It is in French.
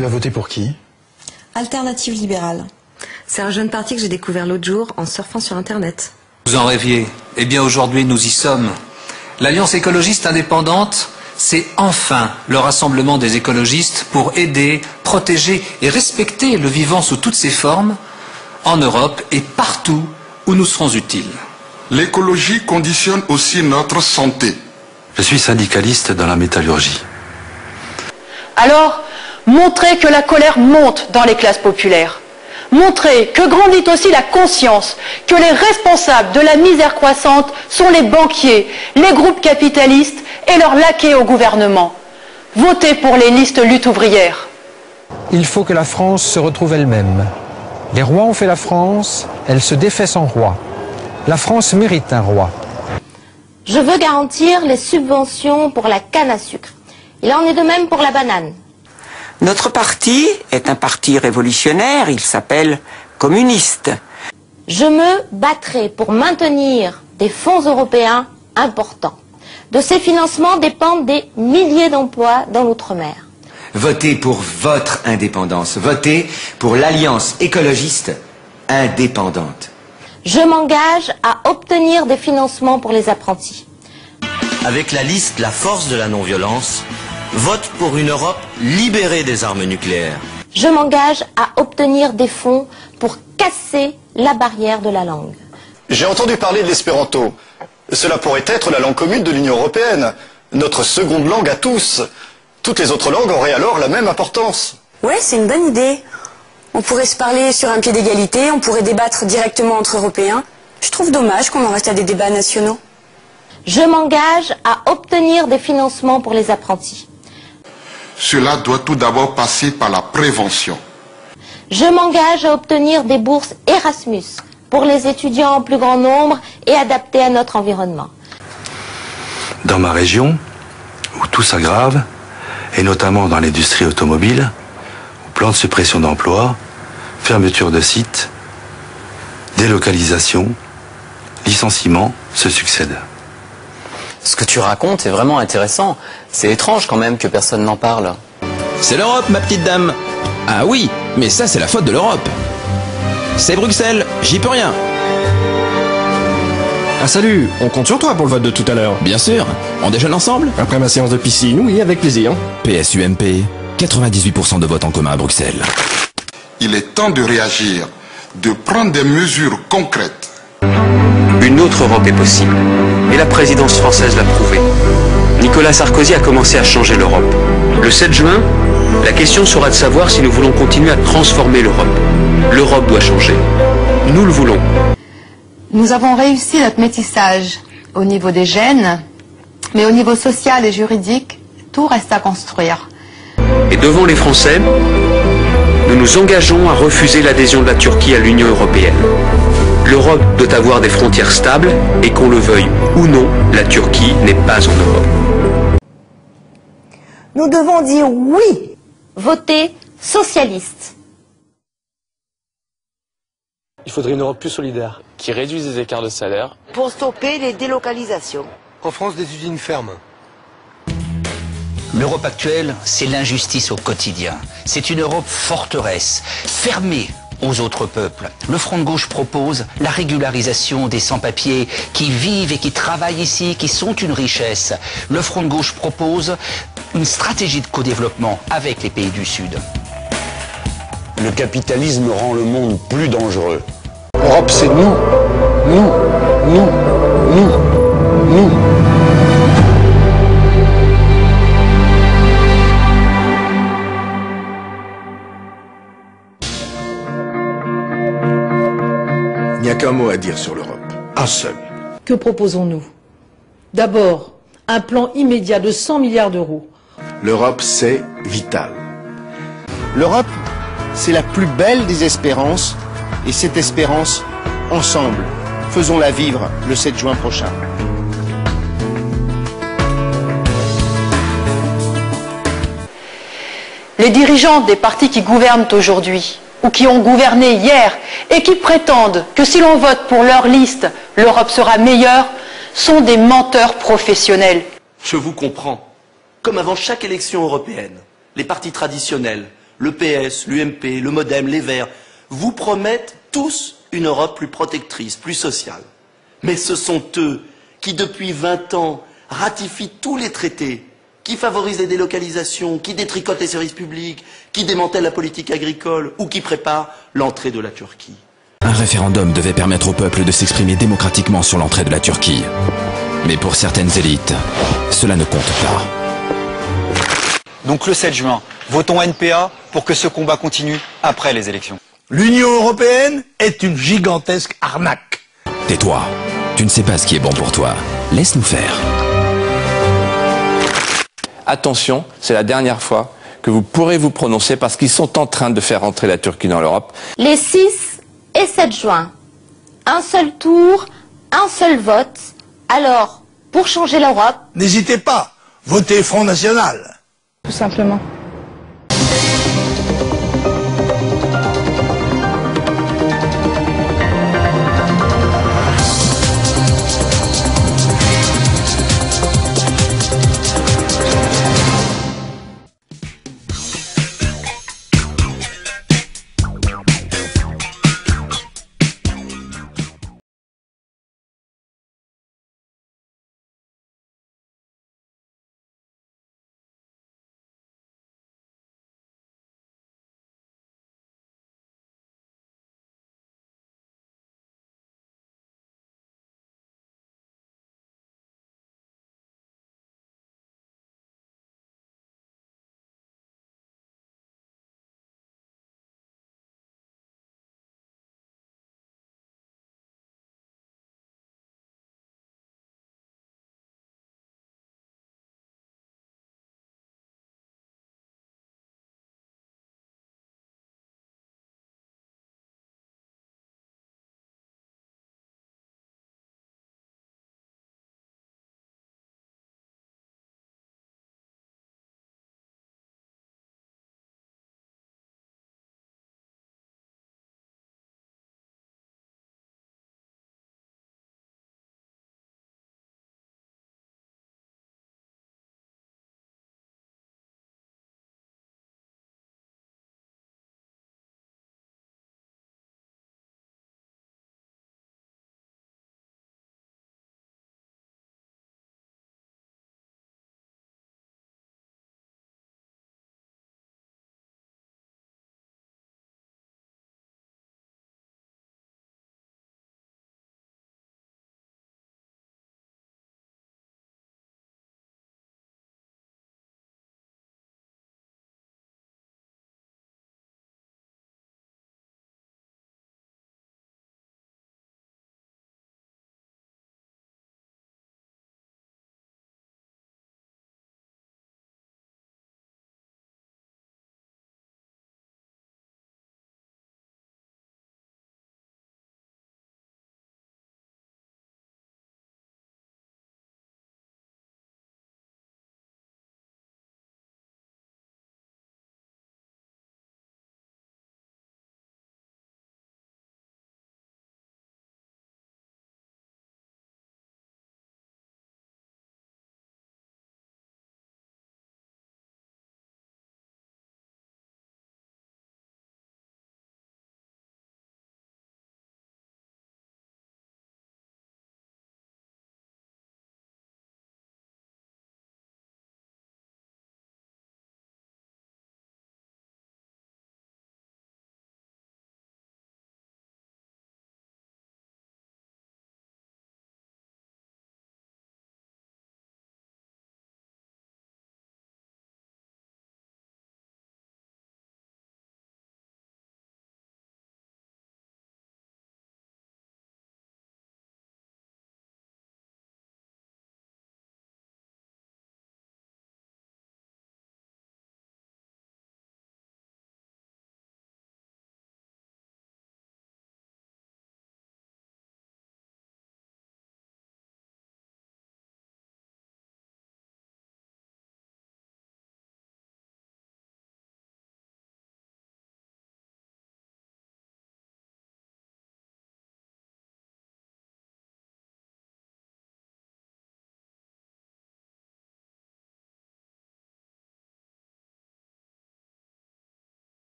Tu vas voter pour qui? Alternative libérale. C'est un jeune parti que j'ai découvert l'autre jour en surfant sur Internet. Vous en rêviez. Eh bien aujourd'hui nous y sommes. L'Alliance écologiste indépendante, c'est enfin le rassemblement des écologistes pour aider, protéger et respecter le vivant sous toutes ses formes, en Europe et partout où nous serons utiles. L'écologie conditionne aussi notre santé. Je suis syndicaliste dans la métallurgie. Alors, montrez que la colère monte dans les classes populaires. Montrez que grandit aussi la conscience que les responsables de la misère croissante sont les banquiers, les groupes capitalistes et leurs laquais au gouvernement. Votez pour les listes lutte ouvrière. Il faut que la France se retrouve elle-même. Les rois ont fait la France, elle se défait sans roi. La France mérite un roi. Je veux garantir les subventions pour la canne à sucre. Il en est de même pour la banane. Notre parti est un parti révolutionnaire, il s'appelle communiste. Je me battrai pour maintenir des fonds européens importants. De ces financements dépendent des milliers d'emplois dans l'outre-mer. Votez pour votre indépendance. Votez pour l'Alliance écologiste indépendante. Je m'engage à obtenir des financements pour les apprentis. Avec la liste La Force de la non-violence, vote pour une Europe libérée des armes nucléaires. Je m'engage à obtenir des fonds pour casser la barrière de la langue. J'ai entendu parler de l'espéranto. Cela pourrait être la langue commune de l'Union européenne, notre seconde langue à tous. Toutes les autres langues auraient alors la même importance. Ouais, c'est une bonne idée. On pourrait se parler sur un pied d'égalité, on pourrait débattre directement entre Européens. Je trouve dommage qu'on en reste à des débats nationaux. Je m'engage à obtenir des financements pour les apprentis. Cela doit tout d'abord passer par la prévention. Je m'engage à obtenir des bourses Erasmus pour les étudiants en plus grand nombre et adaptées à notre environnement. Dans ma région, où tout s'aggrave, et notamment dans l'industrie automobile, plan de suppression d'emplois, fermeture de sites, délocalisation, licenciements se succèdent. Ce que tu racontes est vraiment intéressant. C'est étrange quand même que personne n'en parle. C'est l'Europe, ma petite dame. Ah oui, mais ça c'est la faute de l'Europe. C'est Bruxelles, j'y peux rien. Ah salut, on compte sur toi pour le vote de tout à l'heure. Bien sûr, on déjeune ensemble. Après ma séance de piscine, oui, avec plaisir. PSUMP, 98% de vote en commun à Bruxelles. Il est temps de réagir, de prendre des mesures concrètes. Une autre Europe est possible, et la présidence française l'a prouvé. Nicolas Sarkozy a commencé à changer l'Europe. Le 7 juin, la question sera de savoir si nous voulons continuer à transformer l'Europe. L'Europe doit changer. Nous le voulons. Nous avons réussi notre métissage au niveau des gènes, mais au niveau social et juridique, tout reste à construire. Et devant les Français, nous nous engageons à refuser l'adhésion de la Turquie à l'Union européenne. L'Europe doit avoir des frontières stables et qu'on le veuille ou non, la Turquie n'est pas en Europe. Nous devons dire oui. Voter socialiste. Il faudrait une Europe plus solidaire. Qui réduise les écarts de salaire. Pour stopper les délocalisations. En France, des usines ferment. L'Europe actuelle, c'est l'injustice au quotidien. C'est une Europe forteresse, fermée aux autres peuples. Le Front de gauche propose la régularisation des sans-papiers qui vivent et qui travaillent ici, qui sont une richesse. Le Front de gauche propose une stratégie de co-développement avec les pays du Sud. Le capitalisme rend le monde plus dangereux. L'Europe, c'est nous. Nous. Il n'y a qu'un mot à dire sur l'Europe. Un seul. Que proposons-nous? D'abord, un plan immédiat de 100 milliards d'euros. L'Europe, c'est vital. L'Europe, c'est la plus belle des espérances, et cette espérance, ensemble, faisons-la vivre le 7 juin prochain. Les dirigeants des partis qui gouvernent aujourd'hui, ou qui ont gouverné hier, et qui prétendent que si l'on vote pour leur liste, l'Europe sera meilleure, sont des menteurs professionnels. Je vous comprends. Comme avant chaque élection européenne, les partis traditionnels le PS, l'UMP, le MoDem, les Verts, vous promettent tous une Europe plus protectrice, plus sociale. Mais ce sont eux qui, depuis 20 ans, ratifient tous les traités, qui favorisent les délocalisations, qui détricotent les services publics, qui démantèlent la politique agricole ou qui préparent l'entrée de la Turquie. Un référendum devait permettre au peuple de s'exprimer démocratiquement sur l'entrée de la Turquie. Mais pour certaines élites, cela ne compte pas. Donc le 7 juin, votons NPA pour que ce combat continue après les élections. L'Union européenne est une gigantesque arnaque. Tais-toi, tu ne sais pas ce qui est bon pour toi. Laisse-nous faire. Attention, c'est la dernière fois que vous pourrez vous prononcer parce qu'ils sont en train de faire entrer la Turquie dans l'Europe. Les 6 et 7 juin, un seul tour, un seul vote. Alors, pour changer l'Europe, N'hésitez pas, votez Front National. Tout simplement.